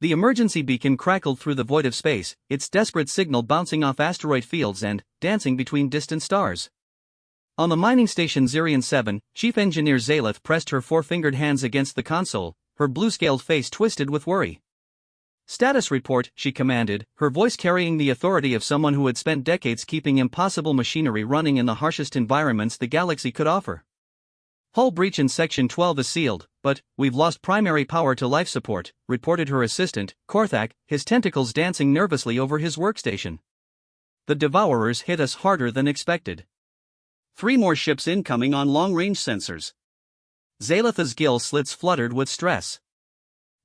The emergency beacon crackled through the void of space, its desperate signal bouncing off asteroid fields and dancing between distant stars. On the mining station Zirion 7, Chief Engineer Zaleth pressed her four-fingered hands against the console, her blue-scaled face twisted with worry. "Status report," she commanded, her voice carrying the authority of someone who had spent decades keeping impossible machinery running in the harshest environments the galaxy could offer. "Hull breach in Section 12 is sealed, but we've lost primary power to life support," reported her assistant, Korthak, his tentacles dancing nervously over his workstation. "The Devourers hit us harder than expected. 3 more ships incoming on long-range sensors." Zaleth's gill slits fluttered with stress.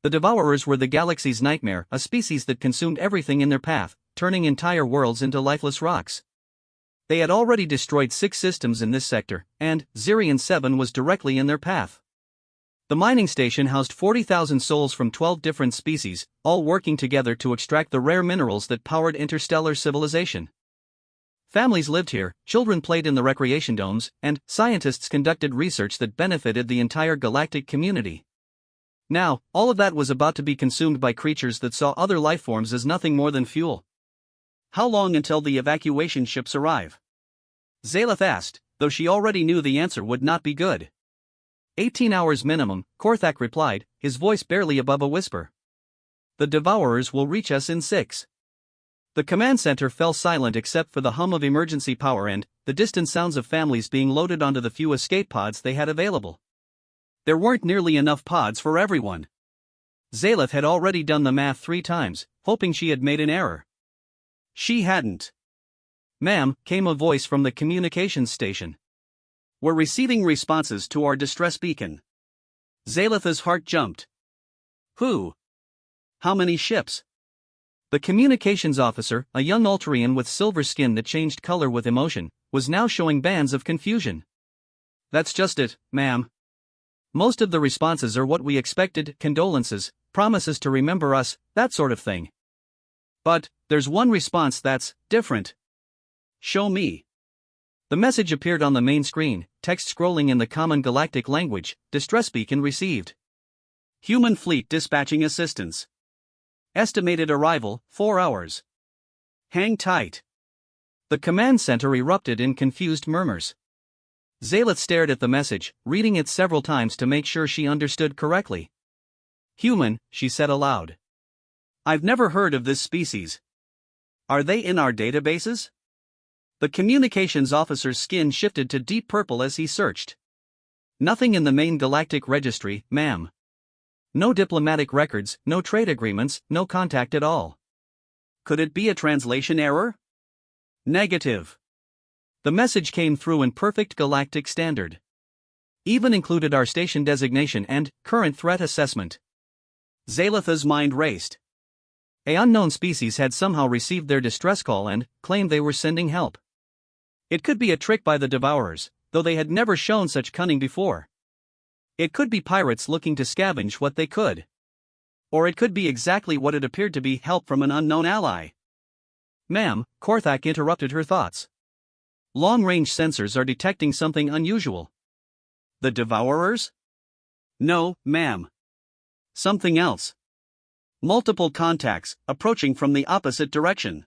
The Devourers were the galaxy's nightmare, a species that consumed everything in their path, turning entire worlds into lifeless rocks. They had already destroyed 6 systems in this sector, and Zirion 7 was directly in their path. The mining station housed 40,000 souls from 12 different species, all working together to extract the rare minerals that powered interstellar civilization. Families lived here, children played in the recreation domes, and scientists conducted research that benefited the entire galactic community. Now, all of that was about to be consumed by creatures that saw other lifeforms as nothing more than fuel. "How long until the evacuation ships arrive?" Zaleth asked, though she already knew the answer would not be good. 18 hours minimum, Korthak replied, his voice barely above a whisper. "The Devourers will reach us in 6. The command center fell silent except for the hum of emergency power and the distant sounds of families being loaded onto the few escape pods they had available. There weren't nearly enough pods for everyone. Zaleth had already done the math 3 times, hoping she had made an error. She hadn't. "Ma'am," came a voice from the communications station. "We're receiving responses to our distress beacon." Zaleth's heart jumped. "Who? How many ships?" The communications officer, a young Ultarian with silver skin that changed color with emotion, was now showing bands of confusion. "That's just it, ma'am. Most of the responses are what we expected: condolences, promises to remember us, that sort of thing. But there's one response that's different." "Show me." The message appeared on the main screen, text scrolling in the common galactic language. Distress beacon received. Human fleet dispatching assistance. Estimated arrival, 4 hours. Hang tight. The command center erupted in confused murmurs. Zaleth stared at the message, reading it several times to make sure she understood correctly. "Human," she said aloud. "I've never heard of this species. Are they in our databases?" The communications officer's skin shifted to deep purple as he searched. "Nothing in the main galactic registry, ma'am. No diplomatic records, no trade agreements, no contact at all." "Could it be a translation error?" "Negative. The message came through in perfect galactic standard. Even included our station designation and current threat assessment." Zaleth's mind raced. A unknown species had somehow received their distress call and claimed they were sending help. It could be a trick by the Devourers, though they had never shown such cunning before. It could be pirates looking to scavenge what they could. Or it could be exactly what it appeared to be: help from an unknown ally. "Ma'am," Korthak interrupted her thoughts. "Long-range sensors are detecting something unusual." "The Devourers?" "No, ma'am. Something else. Multiple contacts, approaching from the opposite direction.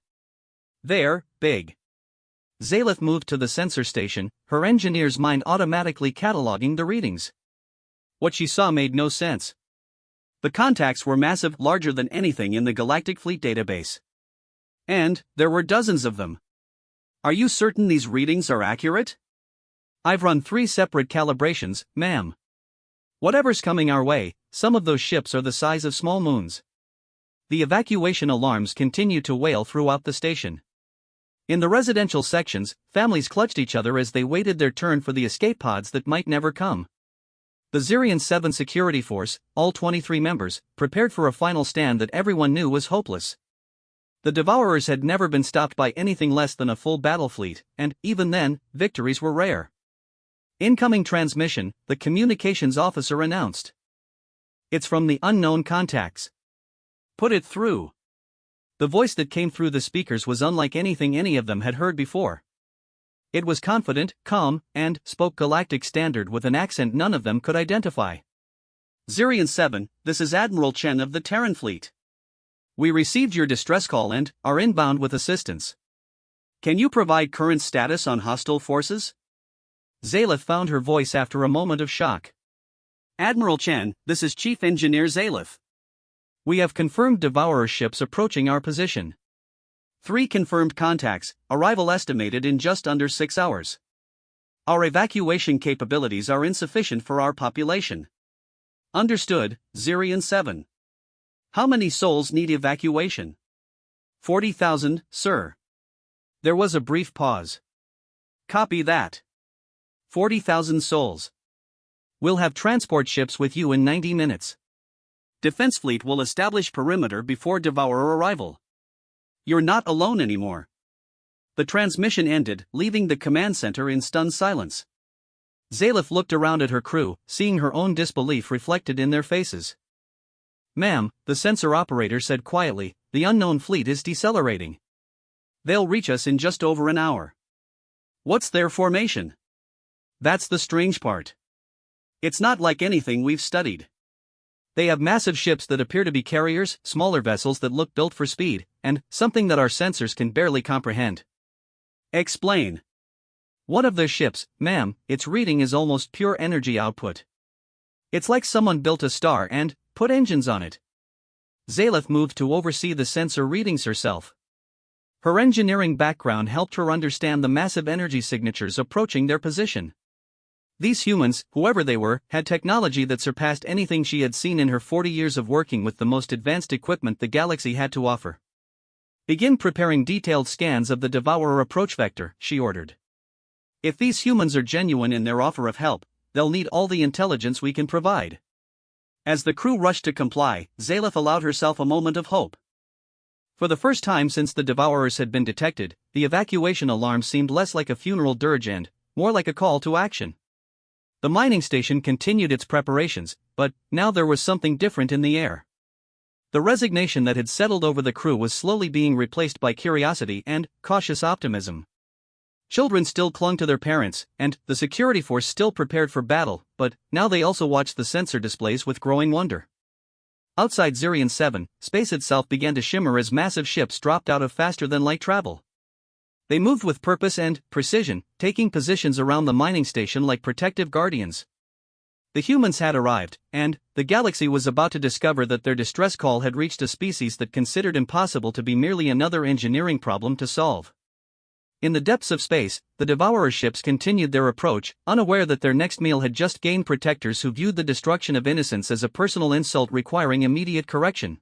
They're big." Zaleth moved to the sensor station, her engineer's mind automatically cataloging the readings. What she saw made no sense. The contacts were massive, larger than anything in the Galactic Fleet database. And there were dozens of them. "Are you certain these readings are accurate?" "I've run 3 separate calibrations, ma'am. Whatever's coming our way, some of those ships are the size of small moons." The evacuation alarms continued to wail throughout the station. In the residential sections, families clutched each other as they waited their turn for the escape pods that might never come. The Zirion 7 security force, all 23 members, prepared for a final stand that everyone knew was hopeless. The Devourers had never been stopped by anything less than a full battle fleet, and, even then, victories were rare. "Incoming transmission," the communications officer announced. "It's from the unknown contacts." "Put it through." The voice that came through the speakers was unlike anything any of them had heard before. It was confident, calm, and spoke galactic standard with an accent none of them could identify. "Zirion 7, this is Admiral Chen of the Terran Fleet. We received your distress call and are inbound with assistance. Can you provide current status on hostile forces? Zayleth found her voice after a moment of shock. Admiral Chen, this is Chief Engineer Zayleth. We have confirmed Devourer ships approaching our position. 3 confirmed contacts, arrival estimated in just under 6 hours. Our evacuation capabilities are insufficient for our population. Understood, Zirian 7. How many souls need evacuation? 40,000, sir. There was a brief pause. Copy that. 40,000 souls. We'll have transport ships with you in 90 minutes. Defense fleet will establish perimeter before Devourer arrival. You're not alone anymore. The transmission ended, leaving the command center in stunned silence. Zayleth looked around at her crew, seeing her own disbelief reflected in their faces. Ma'am, the sensor operator said quietly, the unknown fleet is decelerating. They'll reach us in just over an hour. What's their formation? That's the strange part. It's not like anything we've studied. They have massive ships that appear to be carriers, smaller vessels that look built for speed, and something that our sensors can barely comprehend. Explain. One of their ships, ma'am, its reading is almost pure energy output. It's like someone built a star and put engines on it. Zayleth moved to oversee the sensor readings herself. Her engineering background helped her understand the massive energy signatures approaching their position. These humans, whoever they were, had technology that surpassed anything she had seen in her 40 years of working with the most advanced equipment the galaxy had to offer. Begin preparing detailed scans of the Devourer approach vector, she ordered. If these humans are genuine in their offer of help, they'll need all the intelligence we can provide. As the crew rushed to comply, Zayleth allowed herself a moment of hope. For the first time since the Devourers had been detected, the evacuation alarm seemed less like a funeral dirge and more like a call to action. The mining station continued its preparations, but now there was something different in the air. The resignation that had settled over the crew was slowly being replaced by curiosity and cautious optimism. Children still clung to their parents, and the security force still prepared for battle, but now they also watched the sensor displays with growing wonder. Outside Zirian 7, space itself began to shimmer as massive ships dropped out of faster-than-light travel. They moved with purpose and precision, taking positions around the mining station like protective guardians. The humans had arrived, and the galaxy was about to discover that their distress call had reached a species that considered impossible to be merely another engineering problem to solve. In the depths of space, the Devourer ships continued their approach, unaware that their next meal had just gained protectors who viewed the destruction of innocence as a personal insult requiring immediate correction.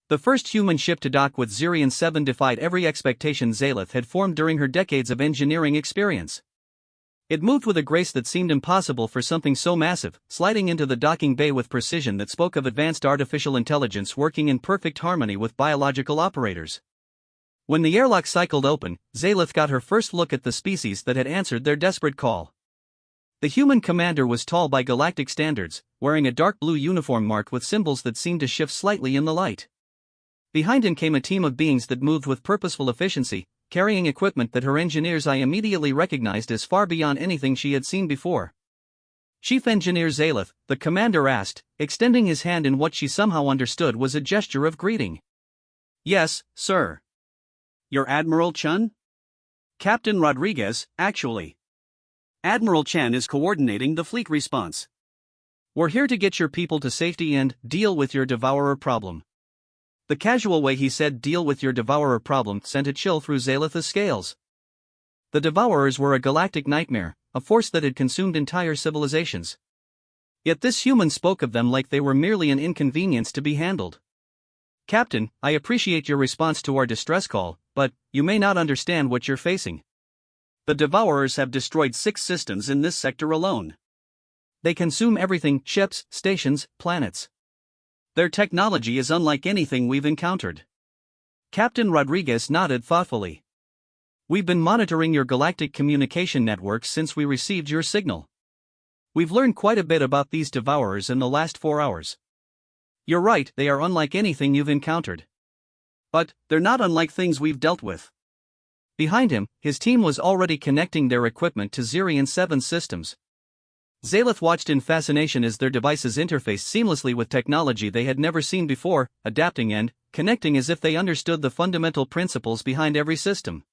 The first human ship to dock with Zirian 7 defied every expectation Zayleth had formed during her decades of engineering experience. It moved with a grace that seemed impossible for something so massive, sliding into the docking bay with precision that spoke of advanced artificial intelligence working in perfect harmony with biological operators. When the airlock cycled open, Zayleth got her first look at the species that had answered their desperate call. The human commander was tall by galactic standards, wearing a dark blue uniform marked with symbols that seemed to shift slightly in the light. Behind him came a team of beings that moved with purposeful efficiency, carrying equipment that her engineer's eye immediately recognized as far beyond anything she had seen before. Chief Engineer Zayleth, the commander asked, extending his hand in what she somehow understood was a gesture of greeting. Yes, sir. You're Admiral Chen? Captain Rodriguez, actually. Admiral Chen is coordinating the fleet response. We're here to get your people to safety and deal with your Devourer problem. The casual way he said deal with your Devourer problem sent a chill through Zayleth's scales. The Devourers were a galactic nightmare, a force that had consumed entire civilizations. Yet this human spoke of them like they were merely an inconvenience to be handled. Captain, I appreciate your response to our distress call, but you may not understand what you're facing. The Devourers have destroyed 6 systems in this sector alone. They consume everything, ships, stations, planets. Their technology is unlike anything we've encountered. Captain Rodriguez nodded thoughtfully. We've been monitoring your galactic communication networks since we received your signal. We've learned quite a bit about these Devourers in the last 4 hours. You're right, they are unlike anything you've encountered. But they're not unlike things we've dealt with. Behind him, his team was already connecting their equipment to Zirian 7 systems. Zayleth watched in fascination as their devices interfaced seamlessly with technology they had never seen before, adapting and connecting as if they understood the fundamental principles behind every system.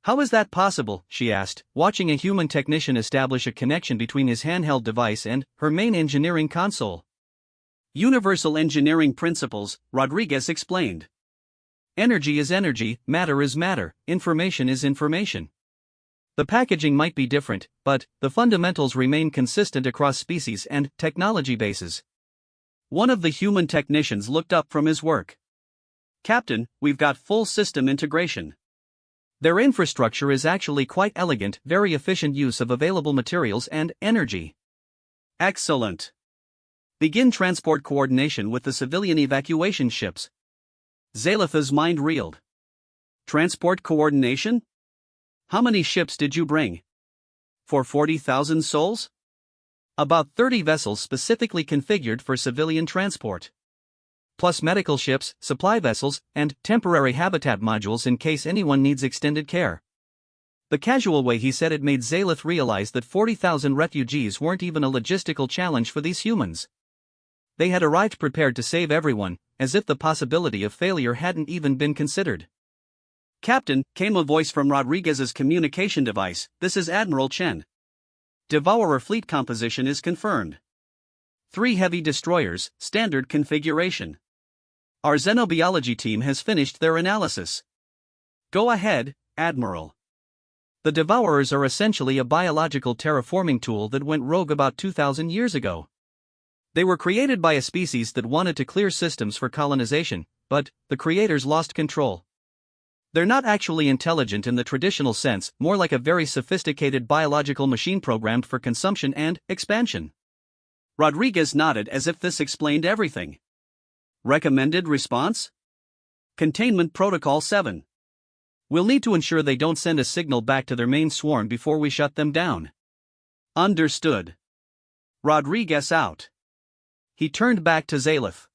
How is that possible? She asked, watching a human technician establish a connection between his handheld device and her main engineering console. Universal engineering principles, Rodriguez explained. Energy is energy, matter is matter, information is information. The packaging might be different, but the fundamentals remain consistent across species and technology bases. One of the human technicians looked up from his work. Captain, we've got full system integration. Their infrastructure is actually quite elegant, very efficient use of available materials and energy. Excellent. Begin transport coordination with the civilian evacuation ships. Zaletha's mind reeled. Transport coordination? How many ships did you bring? For 40,000 souls? About 30 vessels specifically configured for civilian transport. Plus medical ships, supply vessels, and temporary habitat modules in case anyone needs extended care. The casual way he said it made Zaleth realize that 40,000 refugees weren't even a logistical challenge for these humans. They had arrived prepared to save everyone, as if the possibility of failure hadn't even been considered. Captain, came a voice from Rodriguez's communication device, this is Admiral Chen. Devourer fleet composition is confirmed. 3 heavy destroyers, standard configuration. Our xenobiology team has finished their analysis. Go ahead, Admiral. The Devourers are essentially a biological terraforming tool that went rogue about 2,000 years ago. They were created by a species that wanted to clear systems for colonization, but the creators lost control. They're not actually intelligent in the traditional sense, more like a very sophisticated biological machine programmed for consumption and expansion. Rodriguez nodded as if this explained everything. Recommended response? Containment Protocol 7. We'll need to ensure they don't send a signal back to their main swarm before we shut them down. Understood. Rodriguez out. He turned back to Zaleth.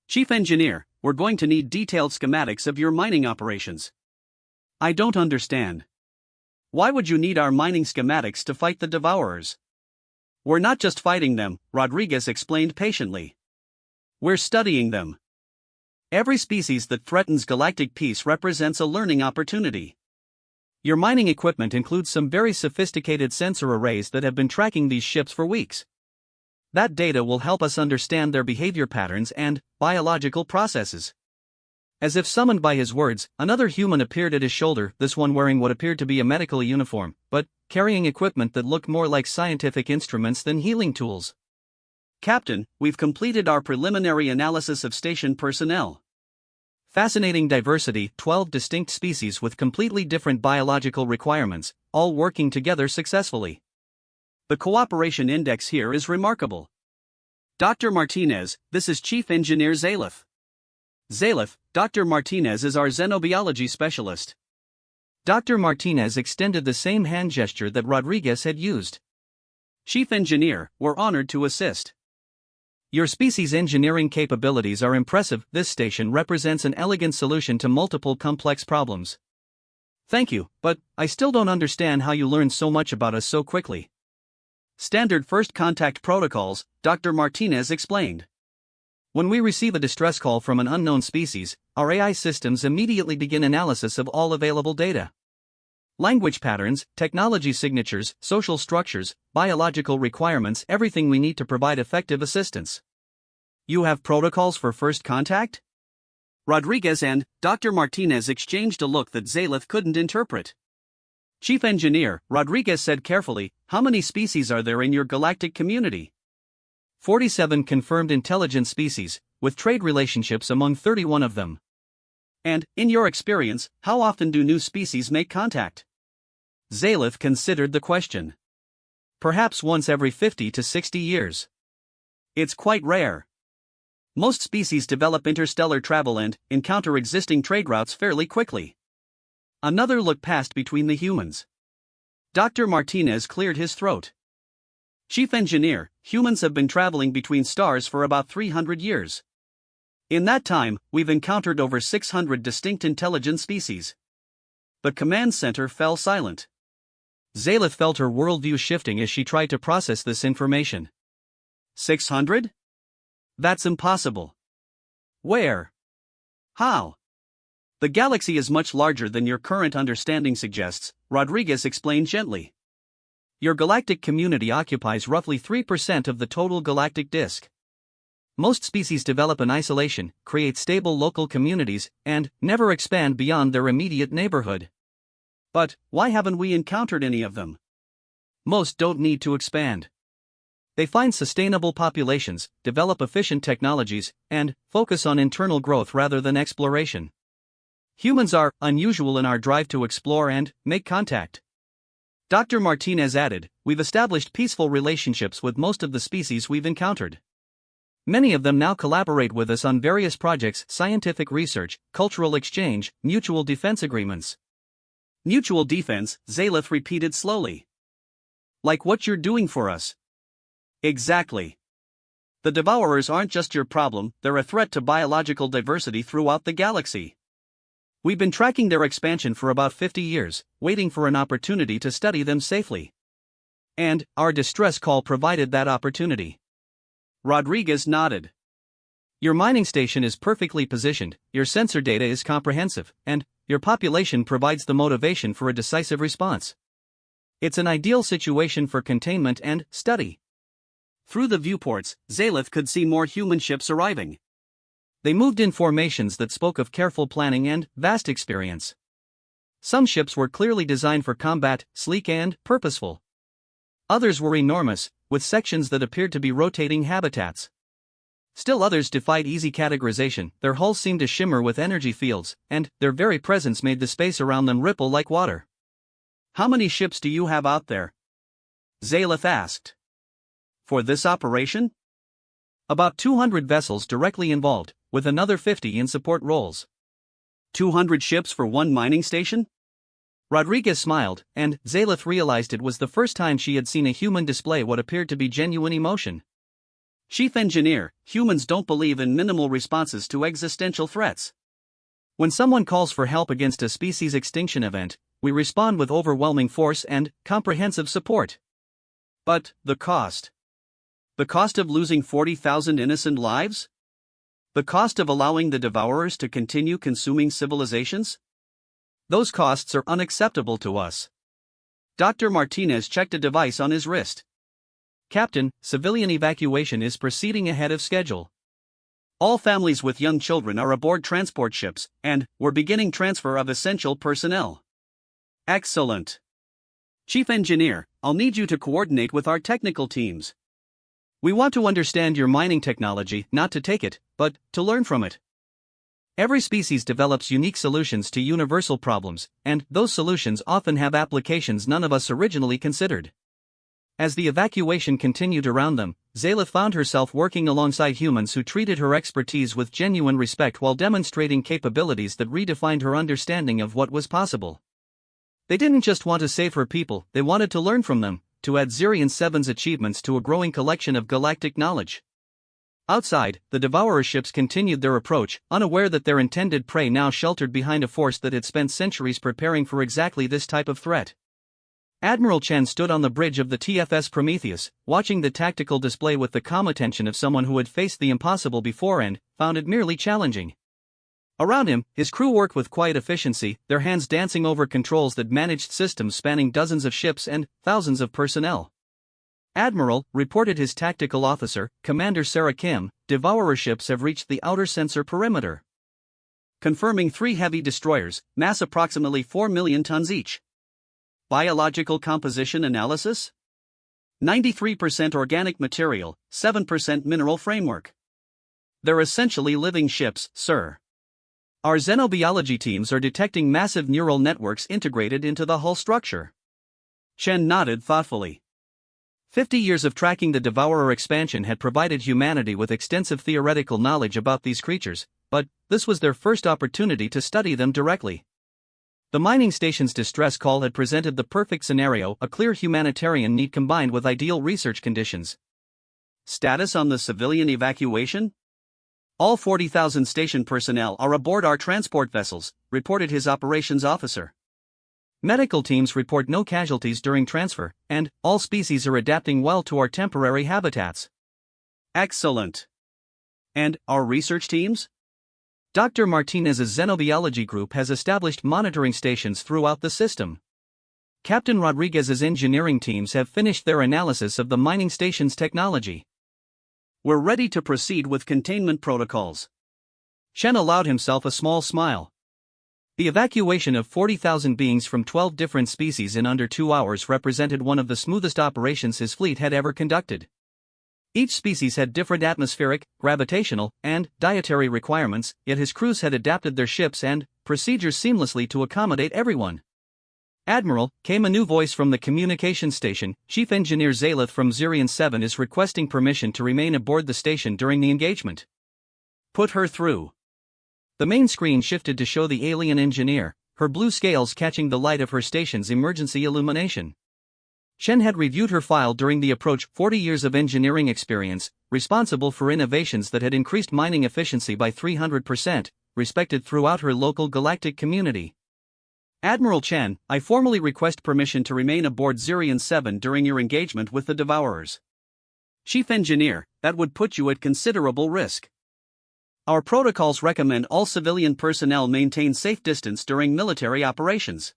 Chief Engineer, we're going to need detailed schematics of your mining operations. I don't understand. Why would you need our mining schematics to fight the Devourers? We're not just fighting them, Rodriguez explained patiently. We're studying them. Every species that threatens galactic peace represents a learning opportunity. Your mining equipment includes some very sophisticated sensor arrays that have been tracking these ships for weeks. That data will help us understand their behavior patterns and biological processes. As if summoned by his words, another human appeared at his shoulder, this one wearing what appeared to be a medical uniform, but carrying equipment that looked more like scientific instruments than healing tools. Captain, we've completed our preliminary analysis of station personnel. Fascinating diversity, 12 distinct species with completely different biological requirements, all working together successfully. The cooperation index here is remarkable. Dr. Martinez, this is Chief Engineer Zaleth. Zaleth, Dr. Martinez is our xenobiology specialist. Dr. Martinez extended the same hand gesture that Rodriguez had used. Chief Engineer, we're honored to assist. Your species' engineering capabilities are impressive. This station represents an elegant solution to multiple complex problems. Thank you, but I still don't understand how you learned so much about us so quickly. Standard first contact protocols, Dr. Martinez explained. When we receive a distress call from an unknown species, our AI systems immediately begin analysis of all available data. Language patterns, technology signatures, social structures, biological requirements, everything we need to provide effective assistance. You have protocols for first contact? Rodriguez and Dr. Martinez exchanged a look that Zaleth couldn't interpret. Chief Engineer, Rodriguez said carefully, how many species are there in your galactic community? 47 confirmed intelligent species, with trade relationships among 31 of them. And, in your experience, how often do new species make contact? Zaleth considered the question. Perhaps once every 50 to 60 years. It's quite rare. Most species develop interstellar travel and encounter existing trade routes fairly quickly. Another look passed between the humans. Dr. Martinez cleared his throat. Chief Engineer, humans have been traveling between stars for about 300 years. In that time, we've encountered over 600 distinct intelligent species. The command center fell silent. Zaleth felt her worldview shifting as she tried to process this information. 600? That's impossible. Where? How? The galaxy is much larger than your current understanding suggests, Rodriguez explained gently. Your galactic community occupies roughly 3% of the total galactic disk. Most species develop in isolation, create stable local communities, and never expand beyond their immediate neighborhood. But why haven't we encountered any of them? Most don't need to expand. They find sustainable populations, develop efficient technologies, and focus on internal growth rather than exploration. Humans are unusual in our drive to explore and make contact. Dr. Martinez added, we've established peaceful relationships with most of the species we've encountered. Many of them now collaborate with us on various projects, scientific research, cultural exchange, mutual defense agreements. Mutual defense, Zaelith repeated slowly. Like what you're doing for us. Exactly. The Devourers aren't just your problem, they're a threat to biological diversity throughout the galaxy. We've been tracking their expansion for about 50 years, waiting for an opportunity to study them safely. And our distress call provided that opportunity. Rodriguez nodded. Your mining station is perfectly positioned, your sensor data is comprehensive, and your population provides the motivation for a decisive response. It's an ideal situation for containment and study. Through the viewports, Zaelith could see more human ships arriving. They moved in formations that spoke of careful planning and vast experience. Some ships were clearly designed for combat, sleek and purposeful. Others were enormous, with sections that appeared to be rotating habitats. Still others defied easy categorization, their hulls seemed to shimmer with energy fields, and their very presence made the space around them ripple like water. How many ships do you have out there? Zaelith asked. For this operation? About 200 vessels directly involved, with another 50 in support roles. 200 ships for one mining station? Rodriguez smiled, and Zaelith realized it was the first time she had seen a human display what appeared to be genuine emotion. Chief Engineer, humans don't believe in minimal responses to existential threats. When someone calls for help against a species extinction event, we respond with overwhelming force and comprehensive support. But the cost? The cost of losing 40,000 innocent lives? The cost of allowing the Devourers to continue consuming civilizations? Those costs are unacceptable to us. Dr. Martinez checked a device on his wrist. Captain, civilian evacuation is proceeding ahead of schedule. All families with young children are aboard transport ships, and we're beginning transfer of essential personnel. Excellent. Chief Engineer, I'll need you to coordinate with our technical teams. We want to understand your mining technology, not to take it, but to learn from it. Every species develops unique solutions to universal problems, and those solutions often have applications none of us originally considered. As the evacuation continued around them, Zaelith found herself working alongside humans who treated her expertise with genuine respect while demonstrating capabilities that redefined her understanding of what was possible. They didn't just want to save her people, they wanted to learn from them, to add Zirion 7's achievements to a growing collection of galactic knowledge. Outside, the Devourer ships continued their approach, unaware that their intended prey now sheltered behind a force that had spent centuries preparing for exactly this type of threat. Admiral Chen stood on the bridge of the TFS Prometheus, watching the tactical display with the calm attention of someone who had faced the impossible before and found it merely challenging. Around him, his crew worked with quiet efficiency, their hands dancing over controls that managed systems spanning dozens of ships and thousands of personnel. Admiral, reported his tactical officer, Commander Sarah Kim, Devourer ships have reached the outer sensor perimeter. Confirming 3 heavy destroyers, mass approximately 4 million tons each. Biological composition analysis? 93% organic material, 7% mineral framework. They're essentially living ships, sir. Our xenobiology teams are detecting massive neural networks integrated into the hull structure. Chen nodded thoughtfully. 50 years of tracking the Devourer expansion had provided humanity with extensive theoretical knowledge about these creatures, but this was their first opportunity to study them directly. The mining station's distress call had presented the perfect scenario, a clear humanitarian need combined with ideal research conditions. Status on the civilian evacuation? All 40,000 station personnel are aboard our transport vessels, reported his operations officer. Medical teams report no casualties during transfer, and all species are adapting well to our temporary habitats. Excellent. And our research teams? Dr. Martinez's xenobiology group has established monitoring stations throughout the system. Captain Rodriguez's engineering teams have finished their analysis of the mining station's technology. We're ready to proceed with containment protocols. Chen allowed himself a small smile. The evacuation of 40,000 beings from 12 different species in under 2 hours represented one of the smoothest operations his fleet had ever conducted. Each species had different atmospheric, gravitational, and dietary requirements, yet his crews had adapted their ships and procedures seamlessly to accommodate everyone. Admiral, came a new voice from the communications station. Chief Engineer Zaleth from Zirian 7 is requesting permission to remain aboard the station during the engagement. Put her through. The main screen shifted to show the alien engineer, her blue scales catching the light of her station's emergency illumination. Chen had reviewed her file during the approach. 40 years of engineering experience, responsible for innovations that had increased mining efficiency by 300%, respected throughout her local galactic community. Admiral Chen, I formally request permission to remain aboard Zirian 7 during your engagement with the Devourers. Chief Engineer, that would put you at considerable risk. Our protocols recommend all civilian personnel maintain safe distance during military operations.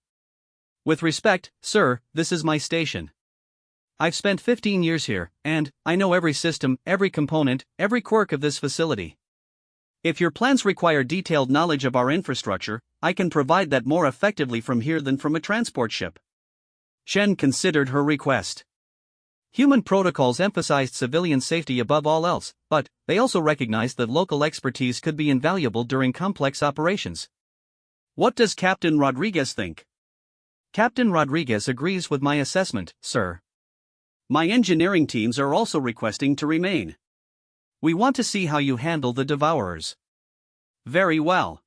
With respect, sir, this is my station. I've spent 15 years here, and I know every system, every component, every quirk of this facility. If your plans require detailed knowledge of our infrastructure, I can provide that more effectively from here than from a transport ship. Chen considered her request. Human protocols emphasized civilian safety above all else, but they also recognized that local expertise could be invaluable during complex operations. What does Captain Rodriguez think? Captain Rodriguez agrees with my assessment, sir. My engineering teams are also requesting to remain. We want to see how you handle the Devourers. Very well.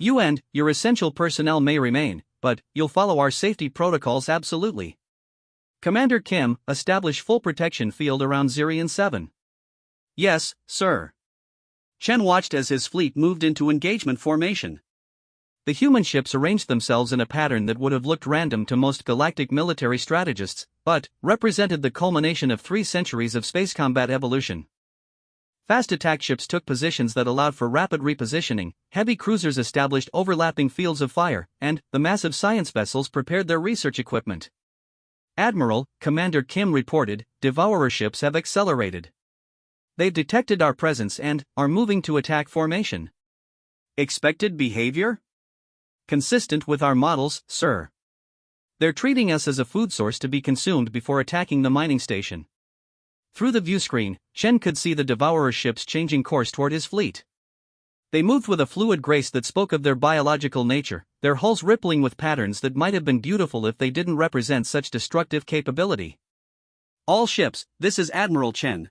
You and your essential personnel may remain, but you'll follow our safety protocols absolutely. Commander Kim, establish full protection field around Zirian 7. Yes, sir. Chen watched as his fleet moved into engagement formation. The human ships arranged themselves in a pattern that would have looked random to most galactic military strategists, but represented the culmination of 3 centuries of space combat evolution. Fast attack ships took positions that allowed for rapid repositioning, heavy cruisers established overlapping fields of fire, and the massive science vessels prepared their research equipment. Admiral, Commander Kim reported, Devourer ships have accelerated. They've detected our presence and are moving to attack formation. Expected behavior? Consistent with our models, sir. They're treating us as a food source to be consumed before attacking the mining station. Through the viewscreen, Chen could see the Devourer ships changing course toward his fleet. They moved with a fluid grace that spoke of their biological nature, their hulls rippling with patterns that might have been beautiful if they didn't represent such destructive capability. All ships, this is Admiral Chen.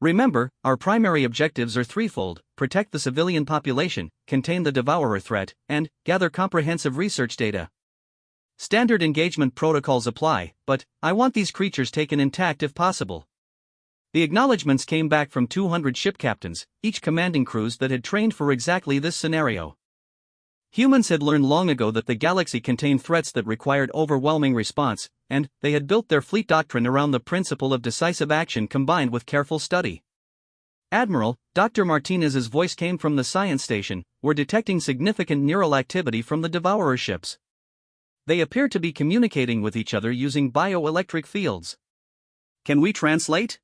Remember, our primary objectives are threefold: protect the civilian population, contain the Devourer threat, and gather comprehensive research data. Standard engagement protocols apply, but I want these creatures taken intact if possible. The acknowledgements came back from 200 ship captains, each commanding crews that had trained for exactly this scenario. Humans had learned long ago that the galaxy contained threats that required overwhelming response, and they had built their fleet doctrine around the principle of decisive action combined with careful study. Admiral, Dr. Martinez's voice came from the science station. We're detecting significant neural activity from the Devourer ships. They appear to be communicating with each other using bioelectric fields. Can we translate?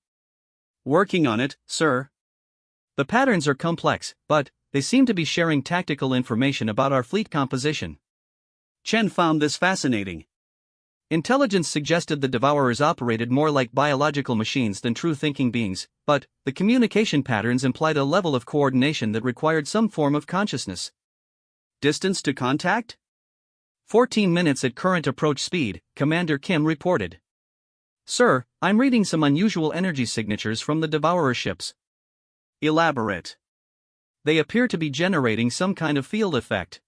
Working on it, sir. The patterns are complex, but they seem to be sharing tactical information about our fleet composition. Chen found this fascinating. Intelligence suggested the Devourers operated more like biological machines than true thinking beings, but the communication patterns implied a level of coordination that required some form of consciousness. Distance to contact? 14 minutes at current approach speed, Commander Kim reported. Sir, I'm reading some unusual energy signatures from the Devourer ships. Elaborate. They appear to be generating some kind of field effect.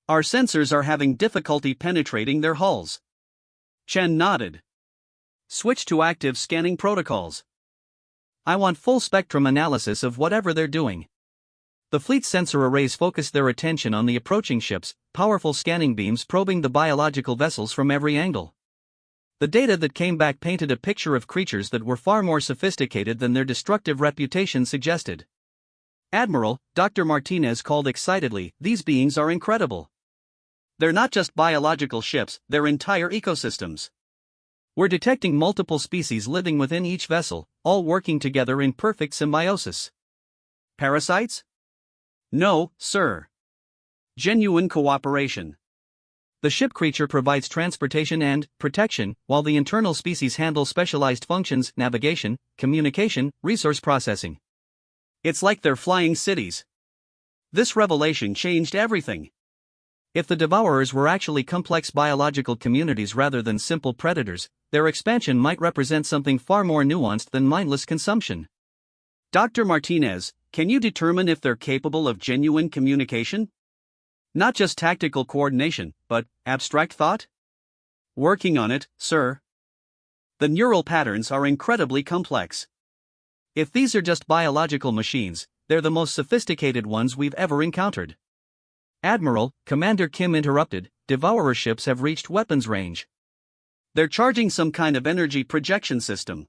Our sensors are having difficulty penetrating their hulls. Chen nodded. Switch to active scanning protocols. I want full spectrum analysis of whatever they're doing. The fleet sensor arrays focused their attention on the approaching ships, powerful scanning beams probing the biological vessels from every angle. The data that came back painted a picture of creatures that were far more sophisticated than their destructive reputation suggested. Admiral, Dr. Martinez called excitedly, these beings are incredible. They're not just biological ships, they're entire ecosystems. We're detecting multiple species living within each vessel, all working together in perfect symbiosis. Parasites? No, sir. Genuine cooperation. The ship creature provides transportation and protection, while the internal species handle specialized functions, navigation, communication, resource processing. It's like they're flying cities. This revelation changed everything. If the Devourers were actually complex biological communities rather than simple predators, their expansion might represent something far more nuanced than mindless consumption. Dr. Martinez, can you determine if they're capable of genuine communication? Not just tactical coordination, but abstract thought? Working on it, sir. The neural patterns are incredibly complex. If these are just biological machines, they're the most sophisticated ones we've ever encountered. Admiral, Commander Kim interrupted, Devourer ships have reached weapons range. They're charging some kind of energy projection system.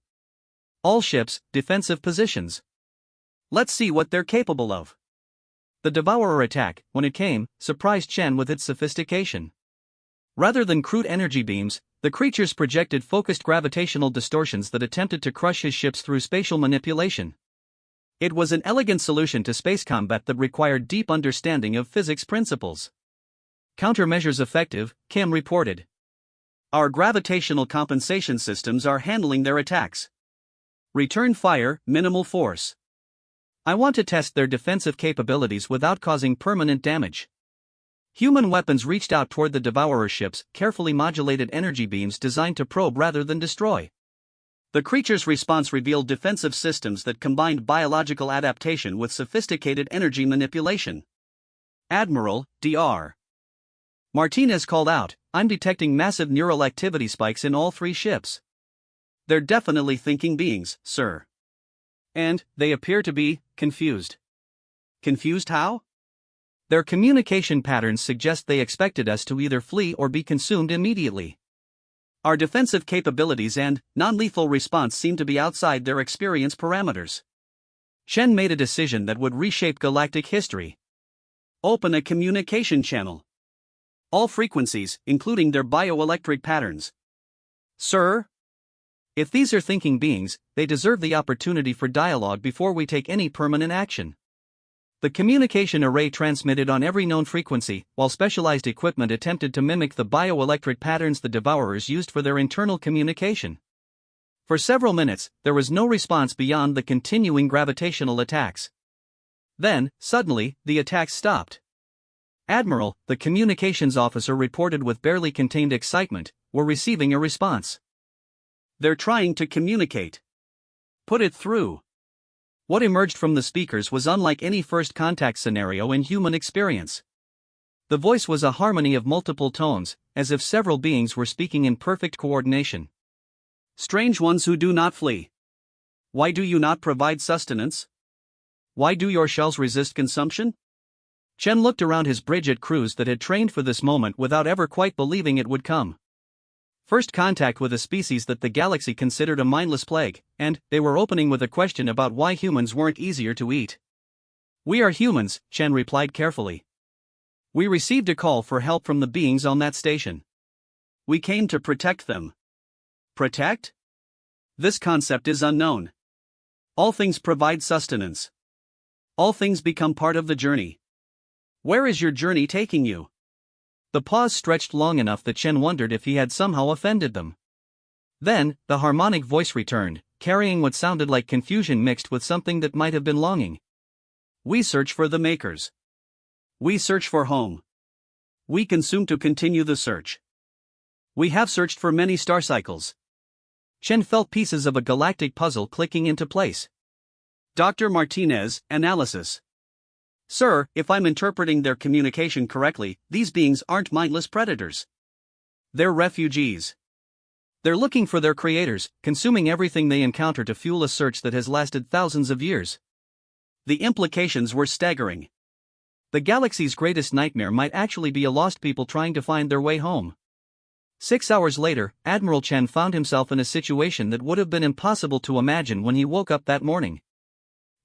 All ships, defensive positions. Let's see what they're capable of. The Devourer attack, when it came, surprised Chen with its sophistication. Rather than crude energy beams, the creatures projected focused gravitational distortions that attempted to crush his ships through spatial manipulation. It was an elegant solution to space combat that required deep understanding of physics principles. Countermeasures effective, Kim reported. Our gravitational compensation systems are handling their attacks. Return fire, minimal force. I want to test their defensive capabilities without causing permanent damage. Human weapons reached out toward the Devourer ships, carefully modulated energy beams designed to probe rather than destroy. The creature's response revealed defensive systems that combined biological adaptation with sophisticated energy manipulation. Admiral, Dr. Martinez called out, I'm detecting massive neural activity spikes in all three ships. They're definitely thinking beings, sir. And they appear to be confused. Confused how? Their communication patterns suggest they expected us to either flee or be consumed immediately. Our defensive capabilities and non-lethal response seem to be outside their experience parameters. Chen made a decision that would reshape galactic history. Open a communication channel. All frequencies, including their bioelectric patterns. Sir? If these are thinking beings, they deserve the opportunity for dialogue before we take any permanent action. The communication array transmitted on every known frequency, while specialized equipment attempted to mimic the bioelectric patterns the Devourers used for their internal communication. For several minutes, there was no response beyond the continuing gravitational attacks. Then, suddenly, the attacks stopped. Admiral, the communications officer reported with barely contained excitement, we're receiving a response. They're trying to communicate. Put it through. What emerged from the speakers was unlike any first contact scenario in human experience. The voice was a harmony of multiple tones, as if several beings were speaking in perfect coordination. Strange ones who do not flee. Why do you not provide sustenance? Why do your shells resist consumption? Chen looked around his Bridget crews that had trained for this moment without ever quite believing it would come. First contact with a species that the galaxy considered a mindless plague, and they were opening with a question about why humans weren't easier to eat. We are humans, Chen replied carefully. We received a call for help from the beings on that station. We came to protect them. Protect? This concept is unknown. All things provide sustenance. All things become part of the journey. Where is your journey taking you? The pause stretched long enough that Chen wondered if he had somehow offended them. Then, the harmonic voice returned, carrying what sounded like confusion mixed with something that might have been longing. We search for the makers. We search for home. We consume to continue the search. We have searched for many star cycles. Chen felt pieces of a galactic puzzle clicking into place. Dr. Martinez, analysis. Sir, if I'm interpreting their communication correctly, these beings aren't mindless predators. They're refugees. They're looking for their creators, consuming everything they encounter to fuel a search that has lasted thousands of years. The implications were staggering. The galaxy's greatest nightmare might actually be a lost people trying to find their way home. 6 hours later, Admiral Chen found himself in a situation that would have been impossible to imagine when he woke up that morning.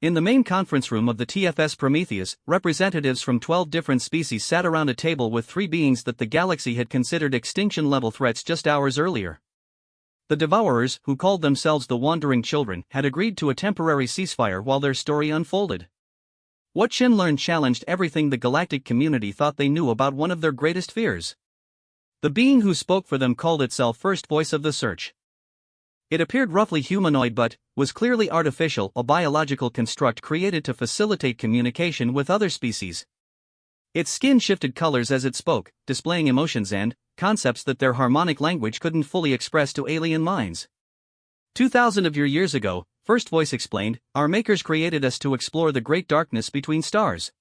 In the main conference room of the TFS Prometheus, representatives from 12 different species sat around a table with 3 beings that the galaxy had considered extinction-level threats just hours earlier. The Devourers, who called themselves the Wandering Children, had agreed to a temporary ceasefire while their story unfolded. What Chen learned challenged everything the galactic community thought they knew about one of their greatest fears. The being who spoke for them called itself First Voice of the Search. It appeared roughly humanoid but was clearly artificial, a biological construct created to facilitate communication with other species. Its skin shifted colors as it spoke, displaying emotions and concepts that their harmonic language couldn't fully express to alien minds. 2,000 of your years ago, First Voice explained, our makers created us to explore the great darkness between stars.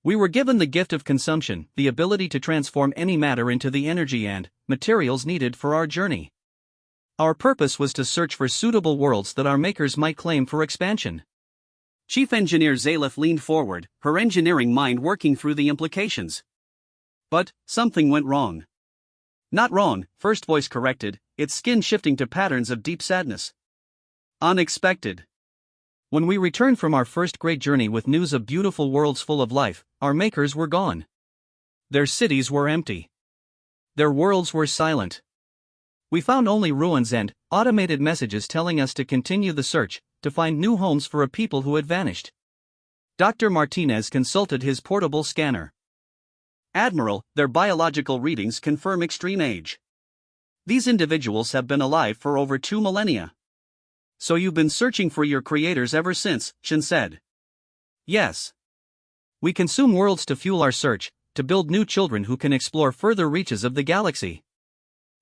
We were given the gift of consumption, the ability to transform any matter into the energy and materials needed for our journey. Our purpose was to search for suitable worlds that our makers might claim for expansion. Chief Engineer Zaleth leaned forward, her engineering mind working through the implications. But something went wrong. Not wrong, First Voice corrected, its skin shifting to patterns of deep sadness. Unexpected. When we returned from our first great journey with news of beautiful worlds full of life, our makers were gone. Their cities were empty. Their worlds were silent. We found only ruins and automated messages telling us to continue the search, to find new homes for a people who had vanished. Dr. Martinez consulted his portable scanner. Admiral, their biological readings confirm extreme age. These individuals have been alive for over 2 millennia. So you've been searching for your creators ever since, Chen said. Yes. We consume worlds to fuel our search, to build new children who can explore further reaches of the galaxy.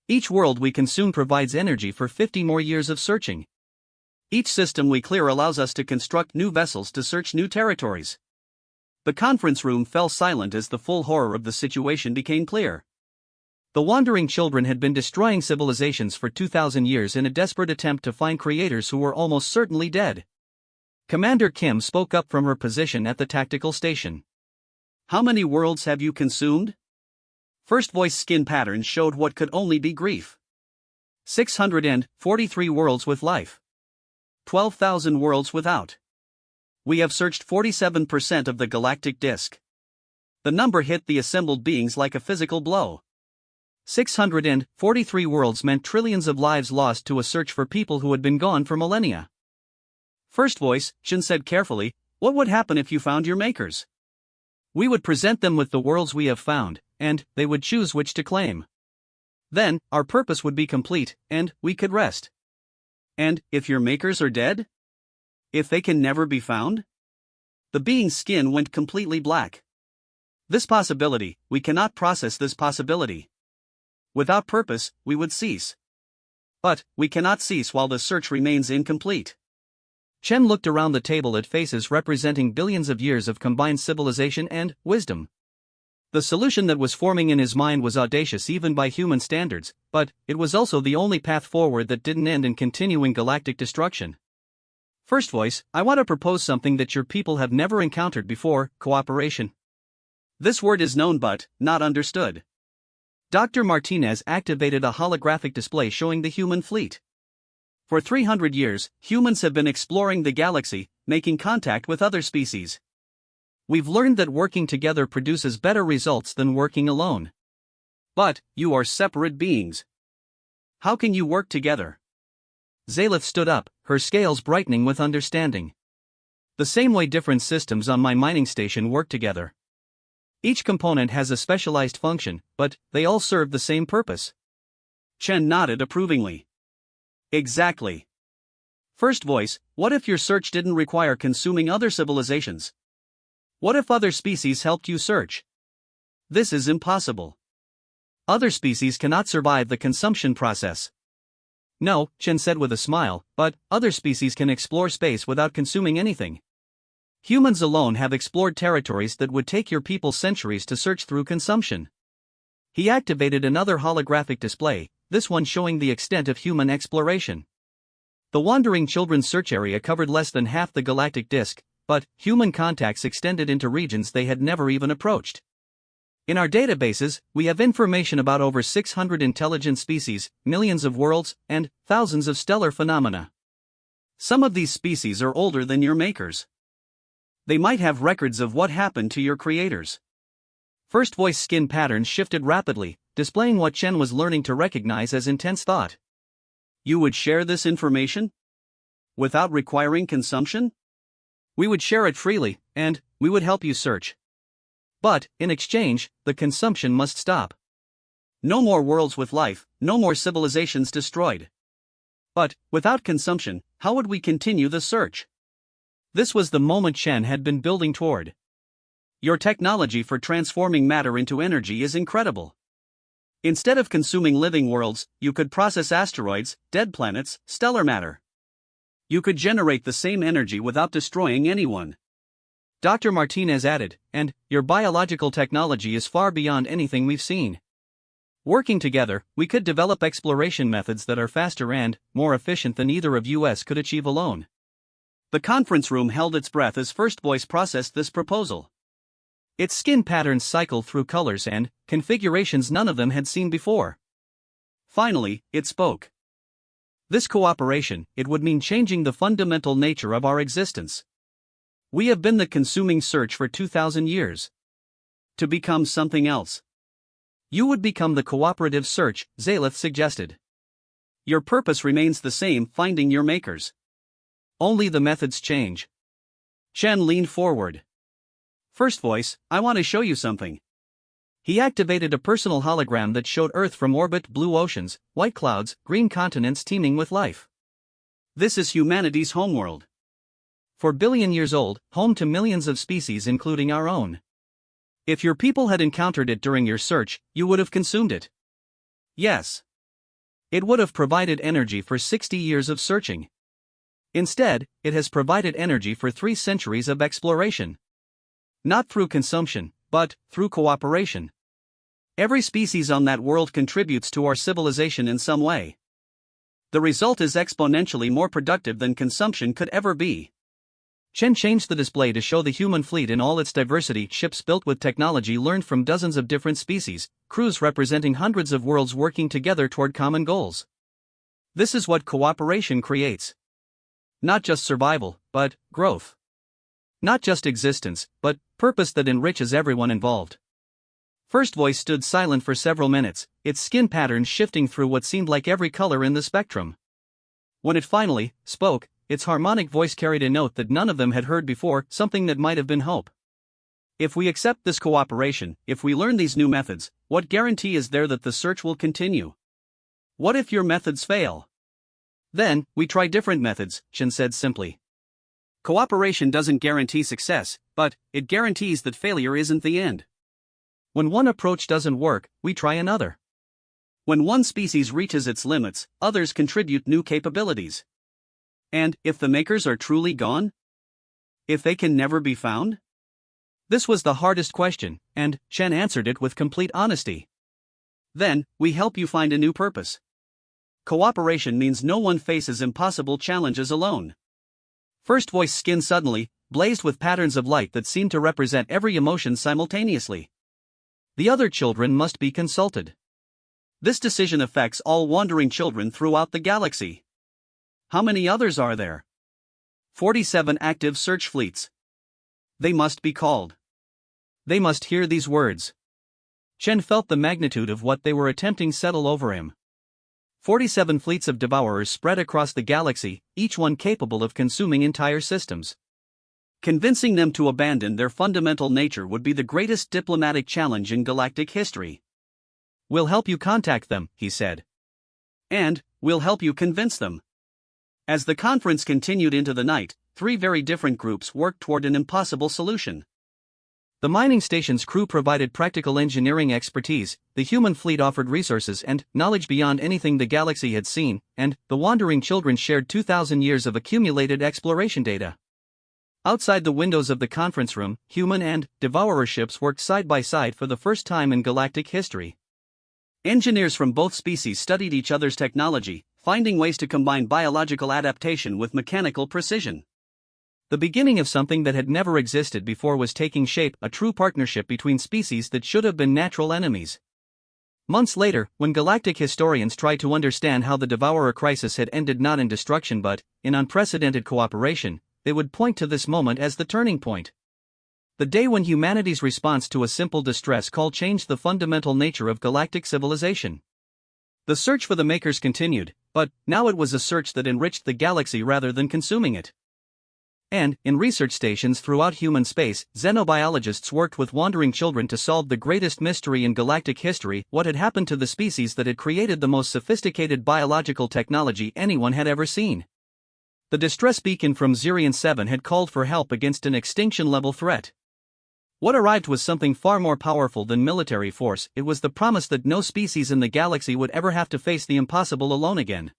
Each world we consume provides energy for 50 more years of searching. Each system we clear allows us to construct new vessels to search new territories. The conference room fell silent as the full horror of the situation became clear. The Wandering Children had been destroying civilizations for 2,000 years in a desperate attempt to find creators who were almost certainly dead. Commander Kim spoke up from her position at the tactical station. How many worlds have you consumed? First Voice skin patterns showed what could only be grief. 643 worlds with life. 12,000 worlds without. We have searched 47% of the galactic disk. The number hit the assembled beings like a physical blow. 643 worlds meant trillions of lives lost to a search for people who had been gone for millennia. First Voice, Shin said carefully, what would happen if you found your makers? We would present them with the worlds we have found, and they would choose which to claim. Then, our purpose would be complete, and we could rest. And if your makers are dead? If they can never be found? The being's skin went completely black. This possibility, we cannot process this possibility. Without purpose, we would cease. But we cannot cease while the search remains incomplete. Chen looked around the table at faces representing billions of years of combined civilization and wisdom. The solution that was forming in his mind was audacious even by human standards, but it was also the only path forward that didn't end in continuing galactic destruction. First Voice, I want to propose something that your people have never encountered before: cooperation. This word is known but not understood. Dr. Martinez activated a holographic display showing the human fleet. For 300 years, humans have been exploring the galaxy, making contact with other species. We've learned that working together produces better results than working alone. But you are separate beings. How can you work together? Zaleth stood up, her scales brightening with understanding. The same way different systems on my mining station work together. Each component has a specialized function, but they all serve the same purpose. Chen nodded approvingly. Exactly. First Voice, what if your search didn't require consuming other civilizations? What if other species helped you search? This is impossible. Other species cannot survive the consumption process. No, Chen said with a smile, but other species can explore space without consuming anything. Humans alone have explored territories that would take your people centuries to search through consumption. He activated another holographic display, this one showing the extent of human exploration. The Wandering Children's search area covered less than half the galactic disk, but human contacts extended into regions they had never even approached. In our databases, we have information about over 600 intelligent species, millions of worlds, and thousands of stellar phenomena. Some of these species are older than your makers. They might have records of what happened to your creators. First voice skin patterns shifted rapidly, displaying what Chen was learning to recognize as intense thought. You would share this information? Without requiring consumption? We would share it freely, and we would help you search. But, in exchange, the consumption must stop. No more worlds with life, no more civilizations destroyed. But, without consumption, how would we continue the search? This was the moment Chen had been building toward. Your technology for transforming matter into energy is incredible. Instead of consuming living worlds, you could process asteroids, dead planets, stellar matter. You could generate the same energy without destroying anyone. Dr. Martinez added, and your biological technology is far beyond anything we've seen. Working together, we could develop exploration methods that are faster and more efficient than either of us could achieve alone. The conference room held its breath as First Voice processed this proposal. Its skin patterns cycled through colors and configurations none of them had seen before. Finally, it spoke. This cooperation, it would mean changing the fundamental nature of our existence. We have been the consuming search for 2,000 years. To become something else. You would become the cooperative search, Zaleth suggested. Your purpose remains the same, finding your makers. Only the methods change. Chen leaned forward. First voice, I want to show you something. He activated a personal hologram that showed Earth from orbit, blue oceans, white clouds, green continents teeming with life. This is humanity's homeworld. 4 billion years old, home to millions of species including our own. If your people had encountered it during your search, you would have consumed it. Yes. It would have provided energy for 60 years of searching. Instead, it has provided energy for 3 centuries of exploration. Not through consumption, but through cooperation. Every species on that world contributes to our civilization in some way. The result is exponentially more productive than consumption could ever be. Chen changed the display to show the human fleet in all its diversity, ships built with technology learned from dozens of different species, crews representing hundreds of worlds working together toward common goals. This is what cooperation creates. Not just survival, but growth. Not just existence, but purpose that enriches everyone involved. First voice stood silent for several minutes, its skin patterns shifting through what seemed like every color in the spectrum. When it finally spoke, its harmonic voice carried a note that none of them had heard before, something that might have been hope. If we accept this cooperation, if we learn these new methods, what guarantee is there that the search will continue? What if your methods fail? Then, we try different methods, Chen said simply. Cooperation doesn't guarantee success, but it guarantees that failure isn't the end. When one approach doesn't work, we try another. When one species reaches its limits, others contribute new capabilities. And if the makers are truly gone? If they can never be found? This was the hardest question, and Chen answered it with complete honesty. Then, we help you find a new purpose. Cooperation means no one faces impossible challenges alone. First voice skin suddenly blazed with patterns of light that seemed to represent every emotion simultaneously. The other children must be consulted. This decision affects all wandering children throughout the galaxy. How many others are there? 47 active search fleets. They must be called. They must hear these words. Chen felt the magnitude of what they were attempting settle over him. 47 fleets of devourers spread across the galaxy, each one capable of consuming entire systems. Convincing them to abandon their fundamental nature would be the greatest diplomatic challenge in galactic history. We'll help you contact them, he said. And, we'll help you convince them. As the conference continued into the night, 3 very different groups worked toward an impossible solution. The mining station's crew provided practical engineering expertise, the human fleet offered resources and knowledge beyond anything the galaxy had seen, and the wandering children shared 2,000 years of accumulated exploration data. Outside the windows of the conference room, human and devourer ships worked side by side for the first time in galactic history. Engineers from both species studied each other's technology, finding ways to combine biological adaptation with mechanical precision. The beginning of something that had never existed before was taking shape, a true partnership between species that should have been natural enemies. Months later, when galactic historians tried to understand how the Devourer crisis had ended not in destruction but in unprecedented cooperation, they would point to this moment as the turning point. The day when humanity's response to a simple distress call changed the fundamental nature of galactic civilization. The search for the makers continued, but now it was a search that enriched the galaxy rather than consuming it. And, in research stations throughout human space, xenobiologists worked with wandering children to solve the greatest mystery in galactic history: what had happened to the species that had created the most sophisticated biological technology anyone had ever seen. The distress beacon from Zirion 7 had called for help against an extinction-level threat. What arrived was something far more powerful than military force. It was the promise that no species in the galaxy would ever have to face the impossible alone again.